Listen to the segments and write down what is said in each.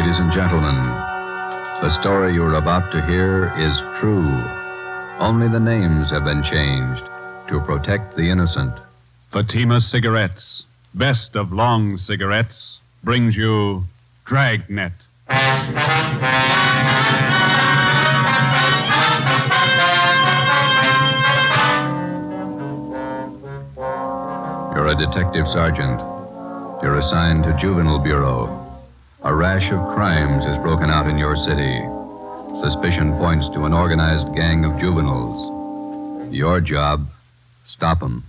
Ladies and gentlemen, the story you're about to hear is true. Only the names have been changed to protect the innocent. Fatima Cigarettes, best of long cigarettes, brings you Dragnet. You're a detective sergeant. You're assigned to Juvenile Bureau. A rash of crimes has broken out in your city. Suspicion points to an organized gang of juveniles. Your job, stop them.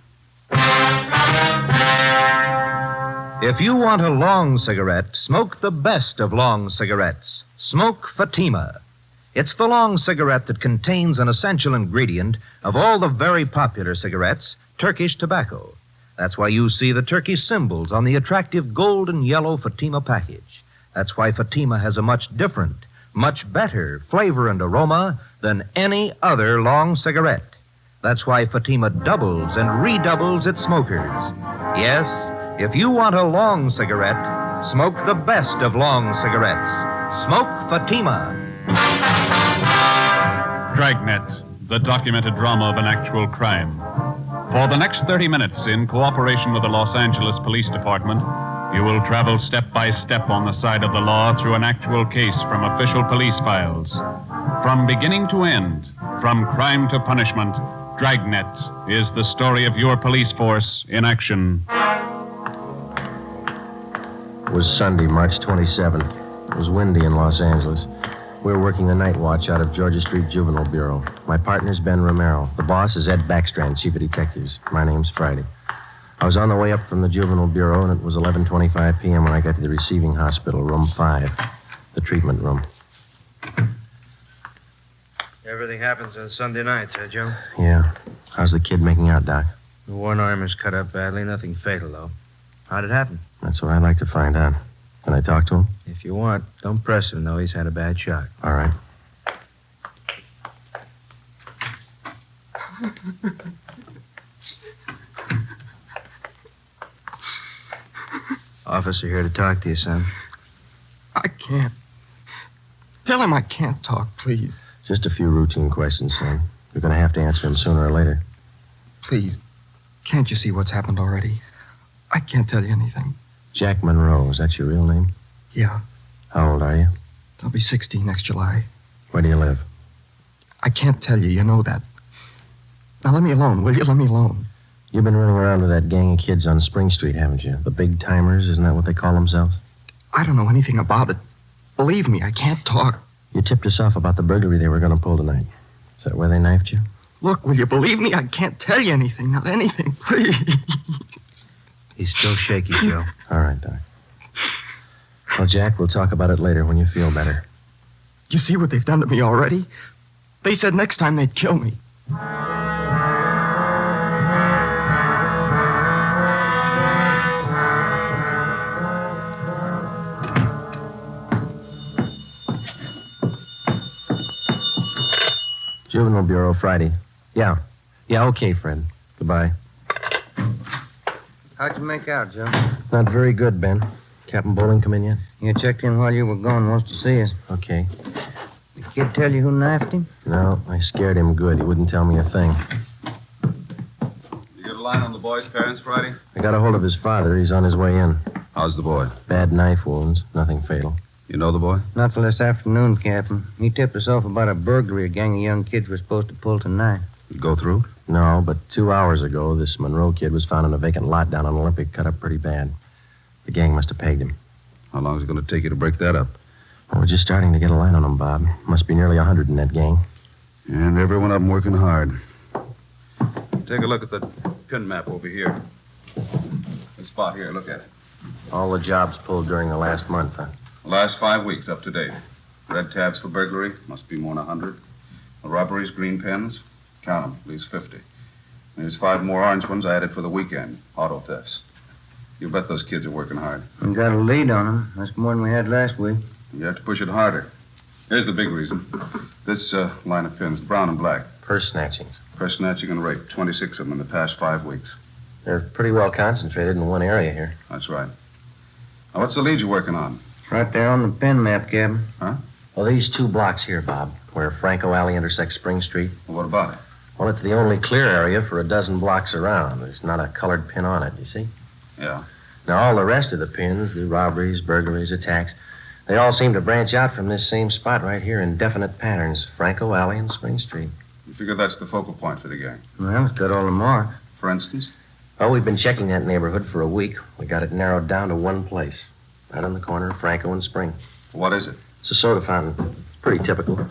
If you want a long cigarette, smoke the best of long cigarettes. Smoke Fatima. It's the long cigarette that contains an essential ingredient of all the very popular cigarettes, Turkish tobacco. That's why you see the Turkish symbols on the attractive gold and yellow Fatima package. That's why Fatima has a much different, much better flavor and aroma than any other long cigarette. That's why Fatima doubles and redoubles its smokers. Yes, if you want a long cigarette, smoke the best of long cigarettes. Smoke Fatima. Dragnet, the documented drama of an actual crime. For the next 30 minutes, in cooperation with the Los Angeles Police Department, you will travel step by step on the side of the law through an actual case from official police files. From beginning to end, from crime to punishment, Dragnet is the story of your police force in action. It was Sunday, March 27th. It was windy in Los Angeles. We were working the night watch out of Georgia Street Juvenile Bureau. My partner's Ben Romero. The boss is Ed Backstrand, chief of detectives. My name's Friday. I was on the way up from the Juvenile Bureau, and it was 11:25 p.m. when I got to the receiving hospital, room 5, the treatment room. Everything happens on Sunday nights, huh, Joe? Yeah. How's the kid making out, Doc? The one arm is cut up badly. Nothing fatal, though. How'd it happen? That's what I'd like to find out. Can I talk to him? If you want, don't press him, though. He's had a bad shock. All right. Officer here to talk to you, son. I can't. Tell him I can't talk, please. Just a few routine questions, son. You're going to have to answer them sooner or later. Please. Can't you see what's happened already? I can't tell you anything. Jack Monroe, is that your real name? Yeah. How old are you? I'll be 16 next July. Where do you live? I can't tell you. You know that. Now let me alone, will you? Let me alone. You've been running around with that gang of kids on Spring Street, haven't you? The big timers, isn't that what they call themselves? I don't know anything about it. Believe me, I can't talk. You tipped us off about the burglary they were going to pull tonight. Is that where they knifed you? Look, will you believe me? I can't tell you anything. Not anything, please. He's still shaky, Joe. All right, Doc. Well, Jack, we'll talk about it later when you feel better. You see what they've done to me already? They said next time they'd kill me. Juvenile Bureau, Friday. Yeah, okay, Fred. Goodbye. How'd you make out, Joe? Not very good, Ben. Captain Bowling come in yet? You checked in while you were gone. Wants to see us. Okay. The kid tell you who knifed him? No, I scared him good. He wouldn't tell me a thing. You got a line on the boy's parents, Friday? I got a hold of his father. He's on his way in. How's the boy? Bad knife wounds. Nothing fatal. You know the boy? Not till this afternoon, Captain. He tipped us off about a burglary a gang of young kids were supposed to pull tonight. Did go through? No, but 2 hours ago, this Monroe kid was found in a vacant lot down on Olympic, cut up pretty bad. The gang must have pegged him. How long is it going to take you to break that up? Well, we're just starting to get a line on him, Bob. Must be nearly 100 in that gang. And every one of them working hard. Take a look at the pin map over here. This spot here, look at it. All the jobs pulled during the last month, huh? The last 5 weeks up to date. Red tabs for burglary, must be more than 100. The robberies, green pens, count them, at least 50. And there's 5 more orange ones I added for the weekend, auto thefts. You bet those kids are working hard. We got a lead on them. That's more than we had last week. You have to push it harder. Here's the big reason. This line of pins, brown and black. Purse snatchings. Purse snatching and rape, 26 of them in the past 5 weeks. They're pretty well concentrated in one area here. That's right. Now, what's the lead you're working on? Right there on the pin map, Captain. Huh? Well, these 2 blocks here, Bob, where Franco Alley intersects Spring Street. Well, what about it? Well, it's the only clear area for a dozen blocks around. There's not a colored pin on it, you see? Yeah. Now, all the rest of the pins, the robberies, burglaries, attacks, they all seem to branch out from this same spot right here in definite patterns. Franco Alley and Spring Street. You figure that's the focal point for the gang? Well, it's got all the marks. For instance? Oh, we've been checking that neighborhood for a week. We got it narrowed down to one place. Right on the corner of Franco and Spring. What is it? It's a soda fountain. It's pretty typical.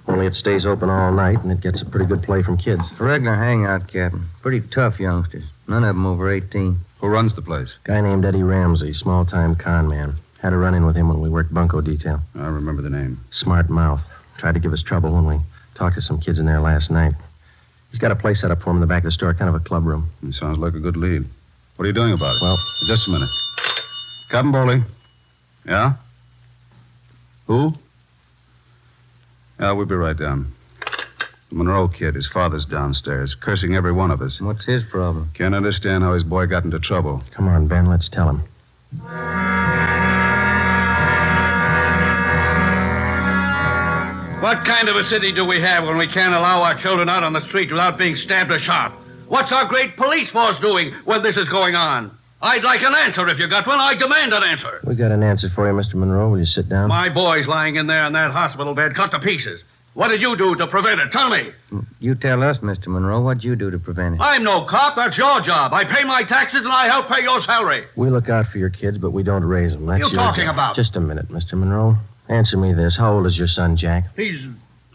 Only it stays open all night, and it gets a pretty good play from kids. It's a regular hangout, Captain. Pretty tough youngsters. None of them over 18. Who runs the place? Guy named Eddie Ramsey, small-time con man. Had a run-in with him when we worked bunco detail. I remember the name. Smart mouth. Tried to give us trouble when we talked to some kids in there last night. He's got a place set up for him in the back of the store, kind of a club room. It sounds like a good lead. What are you doing about it? Well, just a minute. Captain Bowley. Yeah? Who? Yeah, we'll be right down. The Monroe kid, his father's downstairs, cursing every one of us. What's his problem? Can't understand how his boy got into trouble. come on, Ben, let's tell him. What kind of a city do we have when we can't allow our children out on the street without being stabbed or shot? What's our great police force doing when this is going on? I'd like an answer if you got one. I demand an answer. We got an answer for you, Mr. Monroe. Will you sit down? My boy's lying in there in that hospital bed, cut to pieces. What did you do to prevent it? Tell me. You tell us, Mr. Monroe, what'd you do to prevent it? I'm no cop. That's your job. I pay my taxes and I help pay your salary. We look out for your kids, but we don't raise them. That's You your talking job. about? Just a minute, Mr. Monroe. Answer me this. How old is your son, Jack? He's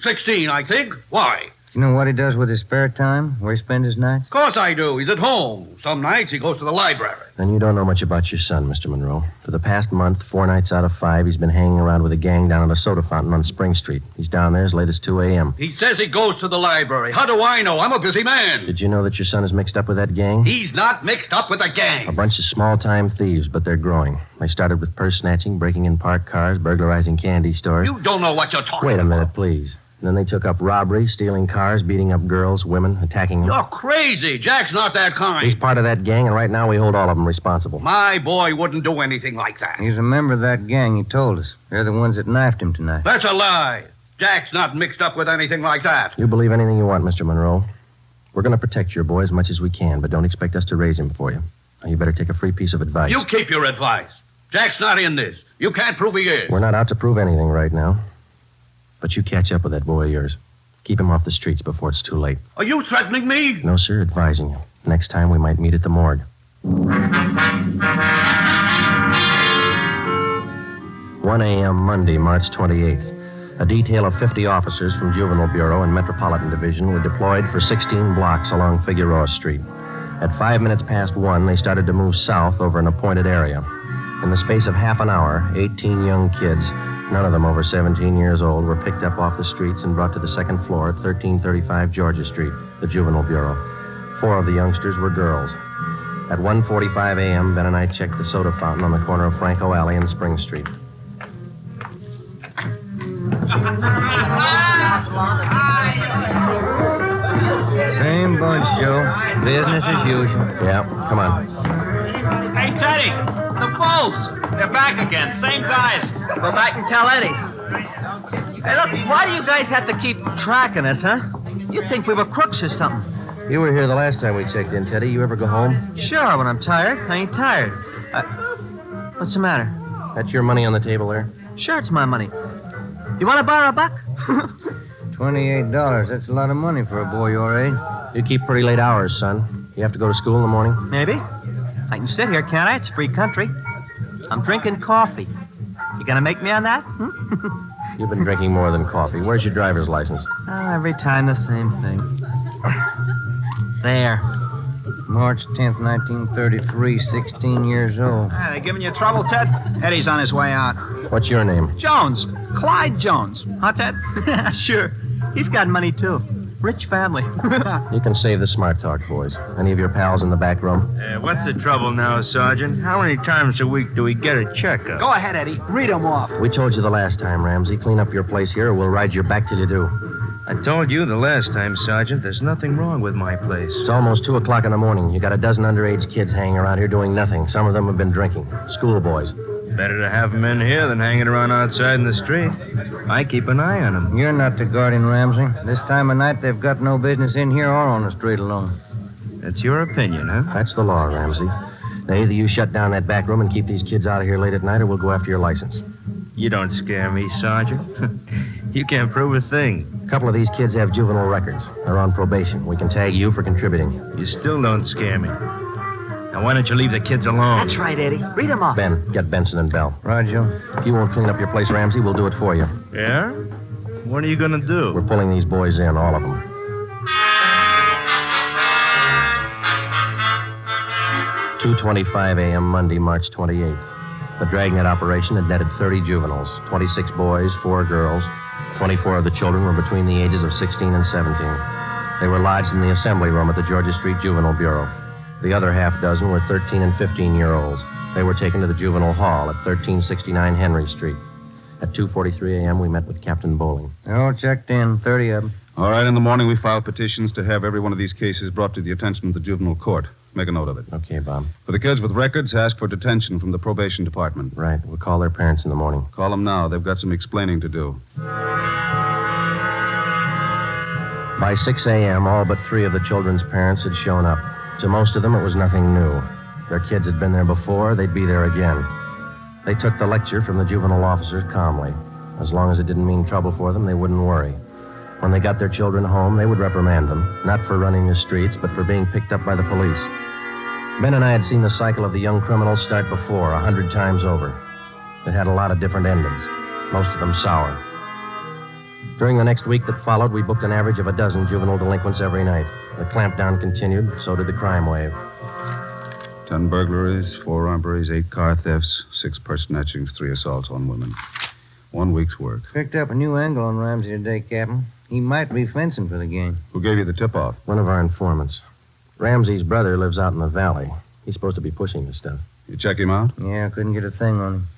16, I think. Why? You know what he does with his spare time? Where he spends his nights? Of course I do. He's at home. Some nights he goes to the library. Then you don't know much about your son, Mr. Monroe. For the past month, 4 nights out of 5, he's been hanging around with a gang down at a soda fountain on Spring Street. He's down there as late as 2 a.m. He says he goes to the library. How do I know? I'm a busy man. Did you know that your son is mixed up with that gang? He's not mixed up with a A gang. bunch of small-time thieves, but they're growing. They started with purse snatching, breaking in parked cars, burglarizing candy stores. You don't know what you're talking Wait a about. minute, please. And then they took up robbery, stealing cars, beating up girls, women, attacking them. You're crazy. Jack's not that He's kind. part of that gang, and right now we hold all of them responsible. My boy wouldn't do anything like that. He's a member of that gang, he told us. They're the ones that knifed him tonight. That's a lie. Jack's not mixed up with anything like that. You believe anything you want, Mr. Monroe. We're going to protect your boy as much as we can, but don't expect us to raise him for you. Now, you better take a free piece of advice. You keep your advice. Jack's not in this. You can't prove he is. We're not out to prove anything right now. But you catch up with that boy of yours. Keep him off the streets before it's too late. Are you threatening me? No, sir, advising you. Next time we might meet at the morgue. 1 a.m. Monday, March 28th. A detail of 50 officers from Juvenile Bureau and Metropolitan Division were deployed for 16 blocks along Figueroa Street. At 5 minutes past 1, they started to move south over an appointed area. In the space of half an hour, 18 young kids, none of them over 17 years old, were picked up off the streets and brought to the second floor at 1335 Georgia Street, the Juvenile Bureau. 4 of the youngsters were girls. At 1:45 a.m., Ben and I checked the soda fountain on the corner of Franco Alley and Spring Street. Same bunch, Joe. Business as usual. Yeah, come on. Hey, Teddy, the Bulls. They're back again. Same guys. Go back and tell Eddie. Hey, look, why do you guys have to keep tracking us, huh? You'd think we were crooks or something. You were here the last time we checked in, Teddy. You ever go home? Sure, when I'm tired. I ain't tired. What's the matter? That's your money on the table there? Sure, it's my money. You want to borrow a buck? $28. That's a lot of money for a boy your age. You keep pretty late hours, son. You have to go to school in the morning? Maybe. I can sit here, can't I? It's free country. I'm drinking coffee. You gonna make me on that? You've been drinking more than coffee. Where's your driver's license? Oh, every time the same thing. There. March 10th, 1933, 16 years old. Ah, they giving you trouble, Ted? Eddie's on his way out. What's your name? Jones. Clyde Jones. Huh, Ted? Sure. He's got money, too. Rich family. You can save the smart talk, boys. Any of your pals in the back room? What's the trouble now, Sergeant? How many times a week do we get a checkup? Go ahead, Eddie. Read them off. We told you the last time, Ramsey. Clean up your place here or we'll ride your back till you do. I told you the last time, Sergeant, there's nothing wrong with my place. It's almost 2 o'clock in the morning. You got a dozen underage kids hanging around here doing nothing. Some of them have been drinking. Schoolboys. Better to have 'em in here than hanging around outside in the street. I keep an eye on 'em. You're not the guardian, Ramsey. This time of night, they've got no business in here or on the street alone. That's your opinion, huh? That's the law, Ramsey. Now, either you shut down that back room and keep these kids out of here late at night, or we'll go after your license. You don't scare me, Sergeant. You can't prove a thing. A couple of these kids have juvenile records. They're on probation. We can tag you for contributing. You still don't scare me. Now, why don't you leave the kids alone? That's right, Eddie. Read them off. Ben, get Benson and Bell. Roger. If you won't clean up your place, Ramsey, we'll do it for you. Yeah? What are you going to do? We're pulling these boys in, all of them. $2:25 a.m. Monday, March 28th. The Dragnet operation had netted 30 juveniles, 26 boys, 4 girls. 24 of the children were between the ages of 16 and 17. They were lodged in the assembly room at the Georgia Street Juvenile Bureau. The other half dozen were 13 and 15-year-olds. They were taken to the juvenile hall at 1369 Henry Street. At 2:43 a.m., we met with Captain Bowling. All checked in, 30 of them. All right, in the morning we file petitions to have every one of these cases brought to the attention of the juvenile court. Make a note of it. Okay, Bob. For the kids with records, ask for detention from the probation department. Right. We'll call their parents in the morning. Call them now. They've got some explaining to do. By 6 a.m., all but 3 of the children's parents had shown up. To most of them, it was nothing new. Their kids had been there before. They'd be there again. They took the lecture from the juvenile officers calmly. As long as it didn't mean trouble for them, they wouldn't worry. When they got their children home, they would reprimand them, not for running the streets, but for being picked up by the police. Ben and I had seen the cycle of the young criminals start before, 100 times over. It had a lot of different endings, most of them sour. During the next week that followed, we booked an average of a dozen juvenile delinquents every night. The clampdown continued, so did the crime wave. 10 burglaries, 4 robberies, 8 car thefts, 6 purse snatchings, 3 assaults on women. 1 week's work. Picked up a new angle on Ramsey today, Captain. He might be fencing for the game. Who gave you the tip-off? One of our informants. Ramsey's brother lives out in the valley. He's supposed to be pushing this stuff. You check him out? Yeah, I couldn't get a thing on him.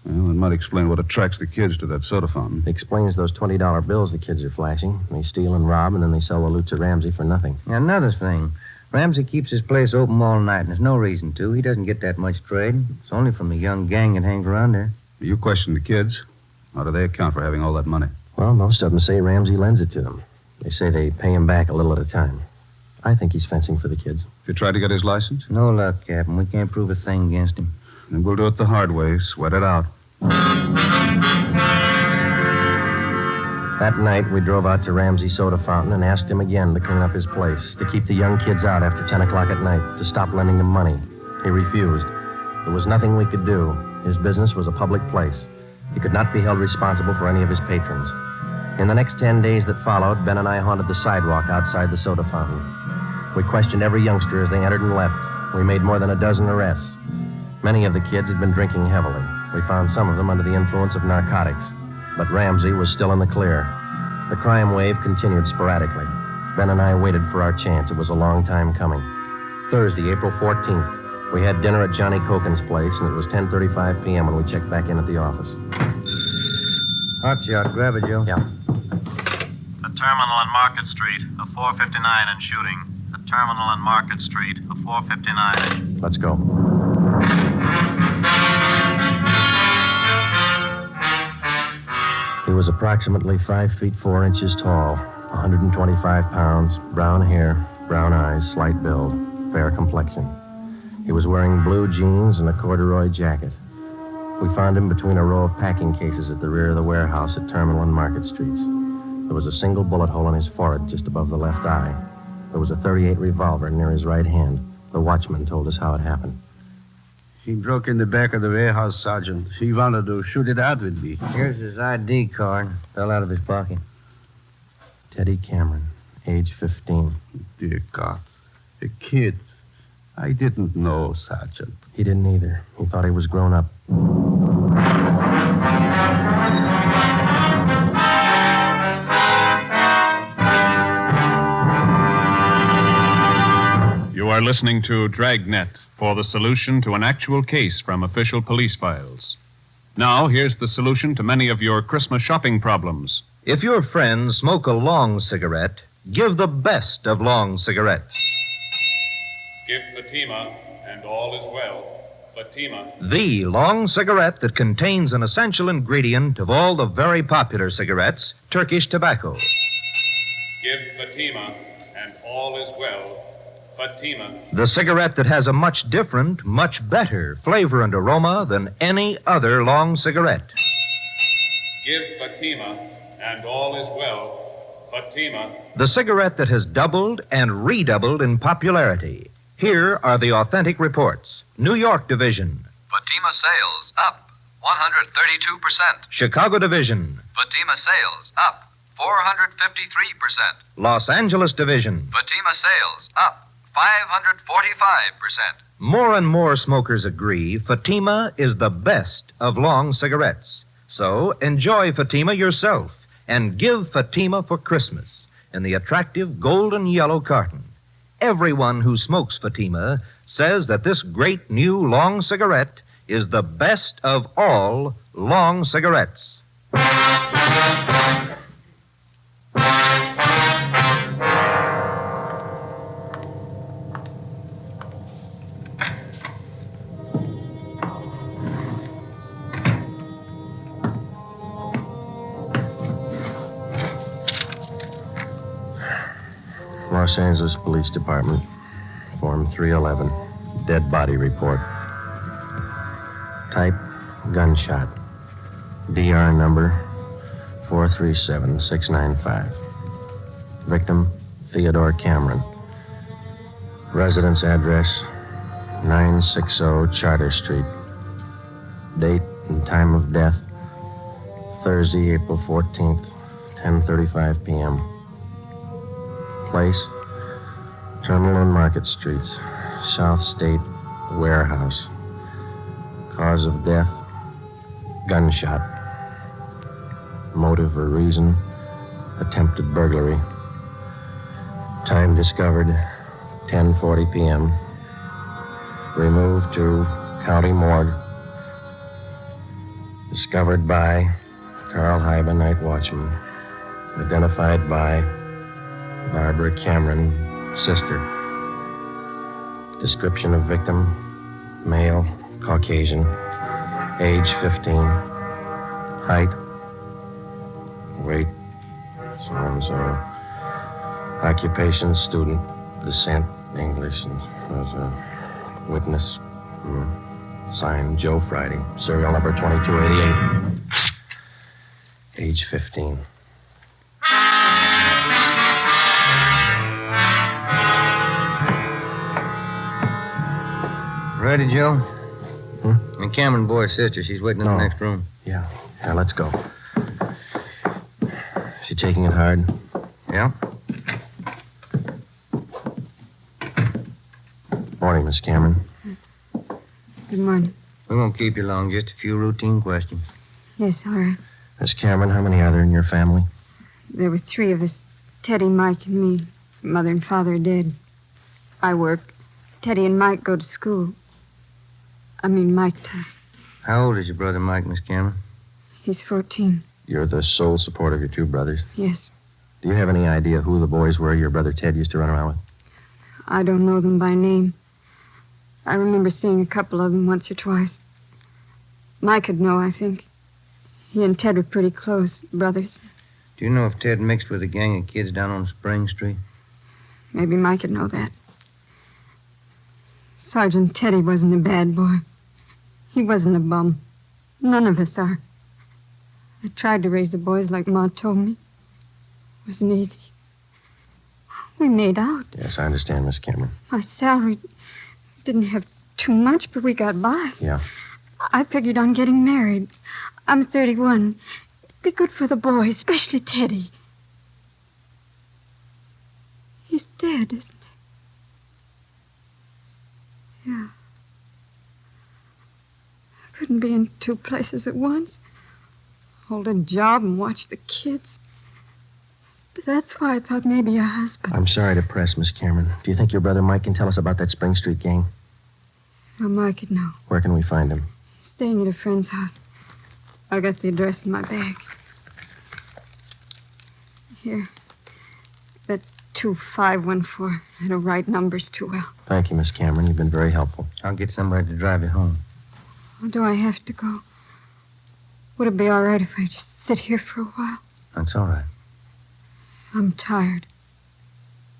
Well, it might explain what attracts the kids to that soda fountain. It explains those $20 bills the kids are flashing. They steal and rob, and then they sell the loot to Ramsey for nothing. Now, another thing. Ramsey keeps his place open all night, and there's no reason to. He doesn't get that much trade. It's only from the young gang that hangs around there. You questioned the kids. How do they account for having all that money? Well, most of them say Ramsey lends it to them. They say they pay him back a little at a time. I think he's fencing for the kids. You tried to get his license? No luck, Captain. We can't prove a thing against him. Then we'll do it the hard way. Sweat it out. That night, we drove out to Ramsey's soda fountain and asked him again to clean up his place, to keep the young kids out after 10 o'clock at night, to stop lending them money. He refused. There was nothing we could do. His business was a public place. He could not be held responsible for any of his patrons. In the next 10 days that followed, Ben and I haunted the sidewalk outside the soda fountain. We questioned every youngster as they entered and left. We made more than a dozen arrests. Many of the kids had been drinking heavily. We found some of them under the influence of narcotics. But Ramsey was still in the clear. The crime wave continued sporadically. Ben and I waited for our chance. It was a long time coming. Thursday, April 14th. We had dinner at Johnny Cokin's place, and it was 10:35 p.m. when we checked back in at the office. Hot shot. Grab it, Joe. Yeah. The terminal on Market Street, a 459 and shooting. The terminal on Market Street, a 459. Let's go. He was approximately 5 feet 4 inches tall, 125 pounds, brown hair, brown eyes, slight build, fair complexion. He was wearing blue jeans and a corduroy jacket. We found him between a row of packing cases at the rear of the warehouse at Terminal and Market Streets. There was a single bullet hole in his forehead just above the left eye. There was a .38 revolver near his right hand. The watchman told us how it happened. He broke in the back of the warehouse, Sergeant. He wanted to shoot it out with me. Here's his ID card. Fell out of his pocket. Teddy Cameron, age 15. Dear God. A kid. I didn't know, Sergeant. He didn't either. He thought he was grown up. You are listening to Dragnet for the solution to an actual case from official police files. Now, here's the solution to many of your Christmas shopping problems. If your friends smoke a long cigarette, give the best of long cigarettes. Give Fatima, and all is well, Fatima. The long cigarette that contains an essential ingredient of all the very popular cigarettes, Turkish tobacco. Give Fatima, and all is well. Fatima. The cigarette that has a much different, much better flavor and aroma than any other long cigarette. Give Fatima, and all is well. Fatima. The cigarette that has doubled and redoubled in popularity. Here are the authentic reports. New York Division. Fatima sales up 132%. Chicago Division. Fatima sales up 453%. Los Angeles Division. Fatima sales up 545%. More and more smokers agree Fatima is the best of long cigarettes. So enjoy Fatima yourself and give Fatima for Christmas in the attractive golden yellow carton. Everyone who smokes Fatima says that this great new long cigarette is the best of all long cigarettes. Los Angeles Police Department, Form 311, dead body report. Type, gunshot. DR number 437695. Victim, Theodore Cameron. Residence address, 960 Charter Street. Date and time of death, Thursday, April 14th, 10:35 p.m. Place, Terminal and Market Streets, South State Warehouse. Cause of death, gunshot. Motive or reason, attempted burglary. Time discovered, 10:40 p.m. Removed to County Morgue. Discovered by Carl Hyba, night watchman. Identified by Barbara Cameron, sister. Description of victim, male, Caucasian, age 15, height, weight, so-and-so, occupation, student, descent, English, and was a witness, signed Joe Friday, serial number 2288, age 15. Ready, Joe? And Cameron boy's sister. She's waiting in the next room. Yeah, let's go. She taking it hard? Yeah. Morning, Miss Cameron. Good morning. We won't keep you long. Just a few routine questions. Yes, all right. Miss Cameron, how many are there in your family? There were three of us. Teddy, Mike, and me. Mother and father are dead. I work. Teddy and Mike go to school. Mike does. How old is your brother Mike, Miss Cameron? He's 14. You're the sole support of your two brothers. Yes. Do you have any idea who the boys were your brother Ted used to run around with? I don't know them by name. I remember seeing a couple of them once or twice. Mike would know, I think. He and Ted were pretty close, brothers. Do you know if Ted mixed with a gang of kids down on Spring Street? Maybe Mike would know that. Sergeant Teddy wasn't a bad boy. He wasn't a bum. None of us are. I tried to raise the boys like Ma told me. It wasn't easy. We made out. Yes, I understand, Miss Cameron. My salary didn't have too much, but we got by. Yeah. I figured on getting married. I'm 31. It'd be good for the boys, especially Teddy. He's dead, isn't he? Yeah. I couldn't be in two places at once. Hold a job and watch the kids. But that's why I thought maybe a husband. I'm sorry to press, Miss Cameron. Do you think your brother Mike can tell us about that Spring Street gang? Well, Mike would know. Where can we find him? Staying at a friend's house. I got the address in my bag. Here. That's 2514. I don't write numbers too well. Thank you, Miss Cameron. You've been very helpful. I'll get somebody to drive you home. Or do I have to go? Would it be all right if I just sit here for a while? That's all right. I'm tired.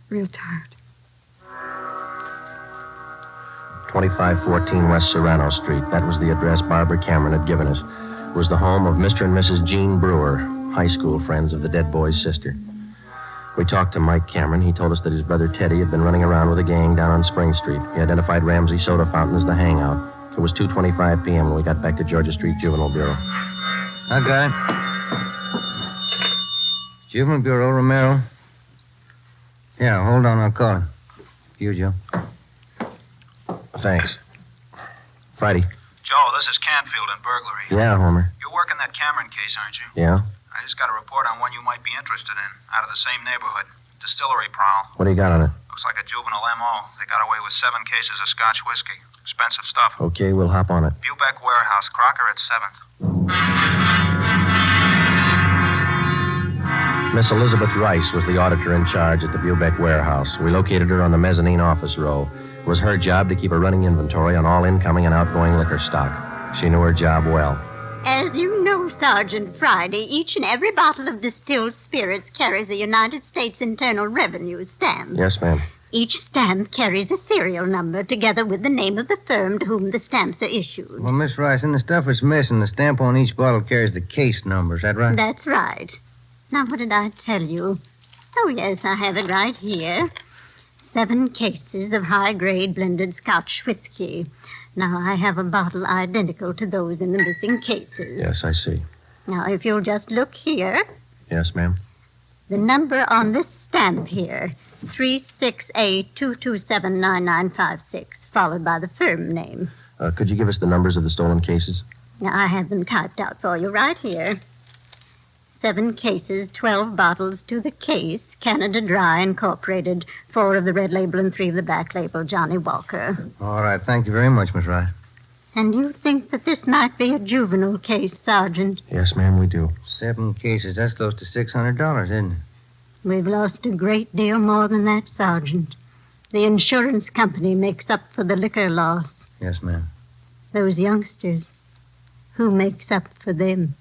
Real tired. 2514 West Serrano Street. That was the address Barbara Cameron had given us. It was the home of Mr. and Mrs. Jean Brewer, high school friends of the dead boy's sister. We talked to Mike Cameron. He told us that his brother Teddy had been running around with a gang down on Spring Street. He identified Ramsey Soda Fountain as the hangout. It was 2:25 p.m. when we got back to Georgia Street Juvenile Bureau. I got it. Juvenile Bureau, Romero. Yeah, hold on, I'll call him. You, Joe. Thanks. Friday. Joe, this is Canfield in burglary. Yeah, Homer. You're working that Cameron case, aren't you? Yeah? I just got a report on one you might be interested in, out of the same neighborhood. Distillery prowl. What do you got on it? Looks like a juvenile M.O. They got away with 7 cases of Scotch whiskey. Expensive stuff. Okay, we'll hop on it. Bubeck Warehouse, Crocker at 7th. Miss Elizabeth Rice was the auditor in charge at the Bubeck Warehouse. We located her on the mezzanine office row. It was her job to keep a running inventory on all incoming and outgoing liquor stock. She knew her job well. As you know, Sergeant Friday, each and every bottle of distilled spirits carries a United States Internal Revenue stamp. Yes, ma'am. Each stamp carries a serial number together with the name of the firm to whom the stamps are issued. Well, Miss Rice, in the stuff that's missing, the stamp on each bottle carries the case number. Is that right? That's right. Now, what did I tell you? Oh, yes, I have it right here. 7 cases of high-grade blended Scotch whiskey. Now, I have a bottle identical to those in the missing cases. Yes, I see. Now, if you'll just look here, Yes, ma'am. the number on this stamp here, 368-227-9956, followed by the firm name. Could you give us the numbers of the stolen cases? Now, I have them typed out for you right here. 7 cases, 12 bottles to the case, Canada Dry Incorporated, 4 of the red label and 3 of the black label, Johnny Walker. All right, thank you very much, Miss Rice. And you think that this might be a juvenile case, Sergeant? Yes, ma'am, we do. 7 cases, that's close to $600, isn't it? We've lost a great deal more than that, Sergeant. The insurance company makes up for the liquor loss. Yes, ma'am. Those youngsters, who makes up for them?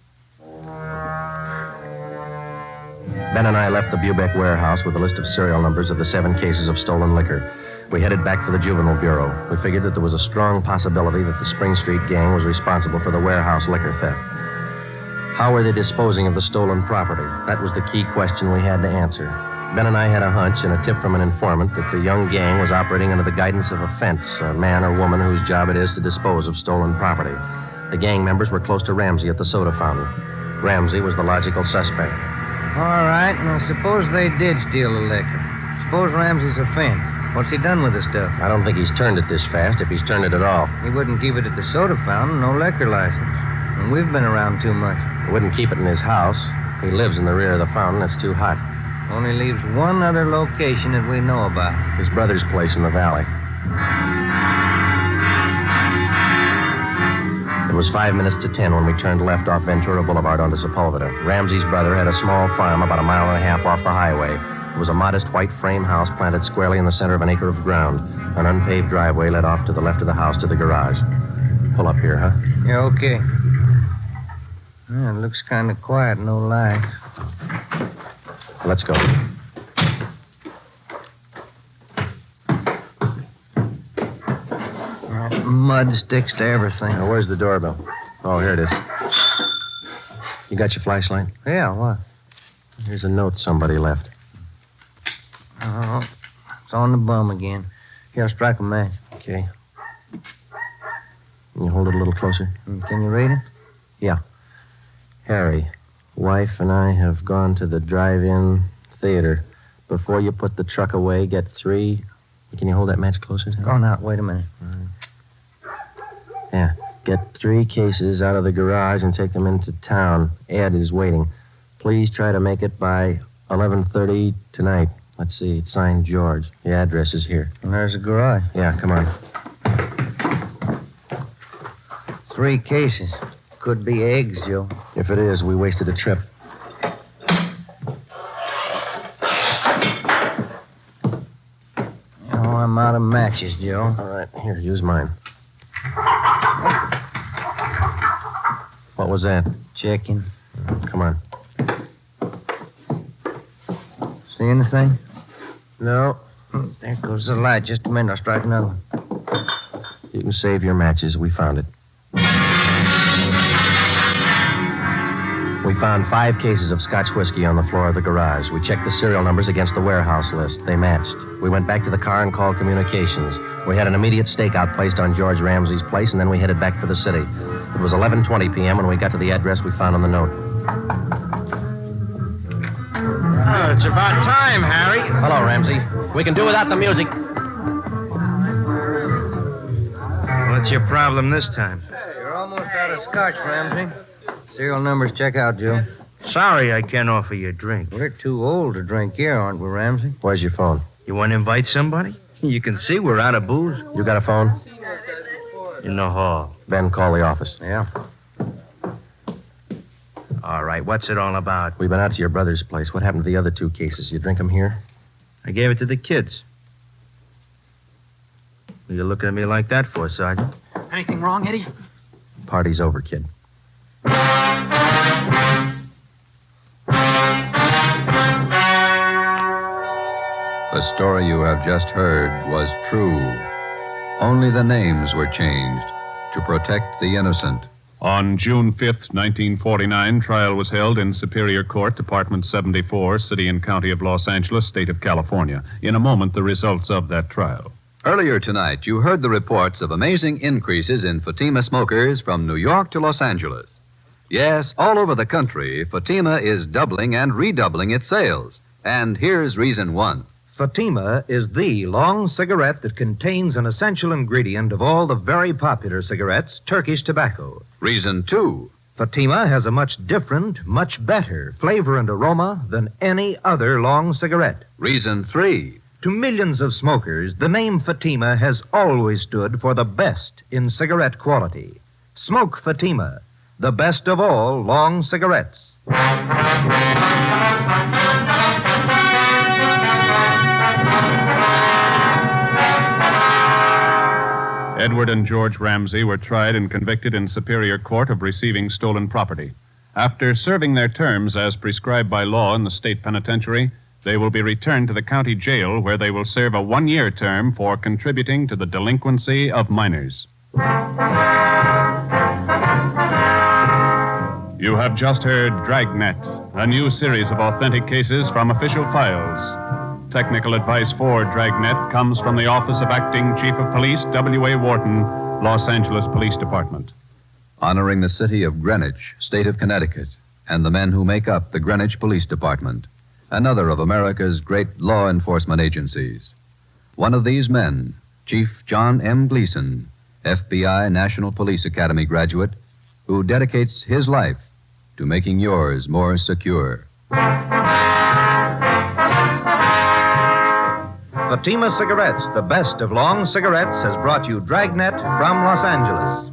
Ben and I left the Bubeck Warehouse with a list of serial numbers of the 7 cases of stolen liquor. We headed back for the Juvenile Bureau. We figured that there was a strong possibility that the Spring Street gang was responsible for the warehouse liquor theft. How were they disposing of the stolen property? That was the key question we had to answer. Ben and I had a hunch and a tip from an informant that the young gang was operating under the guidance of a fence, a man or woman whose job it is to dispose of stolen property. The gang members were close to Ramsey at the soda fountain. Ramsey was the logical suspect. All right, now suppose they did steal the liquor. Suppose Ramsey's a fence. What's he done with the stuff? I don't think he's turned it this fast, if he's turned it at all. He wouldn't keep it at the soda fountain, no liquor license. And we've been around too much. He wouldn't keep it in his house. He lives in the rear of the fountain. It's too hot. Only leaves one other location that we know about. His brother's place in the valley. It was 5 minutes to 10 when we turned left off Ventura Boulevard onto Sepulveda. Ramsey's brother had a small farm about a mile and a half off the highway. It was a modest white frame house planted squarely in the center of an acre of ground. An unpaved driveway led off to the left of the house to the garage. Pull up here, huh? Yeah, okay. Yeah, it looks kind of quiet, no lie. Let's go. Mud sticks to everything. Now, where's the doorbell? Oh, here it is. You got your flashlight? Yeah, what? Here's a note somebody left. Oh, it's on the bum again. Here, I'll strike a match. Okay. Can you hold it a little closer? Can you read it? Yeah. Harry, wife and I have gone to the drive-in theater. Before you put the truck away, get 3... Can you hold that match closer? Oh, now, wait a minute. Yeah. Get 3 cases out of the garage and take them into town. Ed is waiting. Please try to make it by 11:30 tonight. Let's see. It's signed George. The address is here. And there's the garage. Yeah, come on. 3 cases. Could be eggs, Joe. If it is, we wasted a trip. Oh, I'm out of matches, Joe. All right, here, use mine. What was that? Checking. Come on. See anything? No. There goes the light. Just a minute. I'll strike another one. You can save your matches. We found it. We found 5 cases of Scotch whiskey on the floor of the garage. We checked the serial numbers against the warehouse list. They matched. We went back to the car and called communications. We had an immediate stakeout placed on George Ramsey's place, and then we headed back for the city. It was 11:20 p.m. when we got to the address we found on the note. Oh, it's about time, Harry. Hello, Ramsey. We can do without the music. What's your problem this time? You're almost out of scotch, Ramsey. Serial numbers check out, Joe. Sorry I can't offer you a drink. We're too old to drink here, aren't we, Ramsey? Where's your phone? You want to invite somebody? You can see we're out of booze. You got a phone? In the hall. Ben, call the office. Yeah. All right, what's it all about? We've been out to your brother's place. What happened to the other 2 cases? You drink them here? I gave it to the kids. What are you looking at me like that for, Sergeant? Anything wrong, Eddie? Party's over, kid. The story you have just heard was true. Only the names were changed to protect the innocent. On June 5th, 1949, trial was held in Superior Court, Department 74, City and County of Los Angeles, State of California. In a moment, the results of that trial. Earlier tonight, you heard the reports of amazing increases in Fatima smokers from New York to Los Angeles. Yes, all over the country, Fatima is doubling and redoubling its sales. And here's reason 1. Fatima is the long cigarette that contains an essential ingredient of all the very popular cigarettes, Turkish tobacco. Reason 2. Fatima has a much different, much better flavor and aroma than any other long cigarette. Reason 3. To millions of smokers, the name Fatima has always stood for the best in cigarette quality. Smoke Fatima, the best of all long cigarettes. Edward and George Ramsey were tried and convicted in Superior Court of receiving stolen property. After serving their terms as prescribed by law in the state penitentiary, they will be returned to the county jail where they will serve a 1-year term for contributing to the delinquency of minors. You have just heard Dragnet, a new series of authentic cases from official files. Technical advice for Dragnet comes from the Office of Acting Chief of Police, W.A. Wharton, Los Angeles Police Department. Honoring the city of Greenwich, state of Connecticut, and the men who make up the Greenwich Police Department, another of America's great law enforcement agencies. One of these men, Chief John M. Gleason, FBI National Police Academy graduate, who dedicates his life to making yours more secure. Fatima Cigarettes, the best of long cigarettes, has brought you Dragnet from Los Angeles.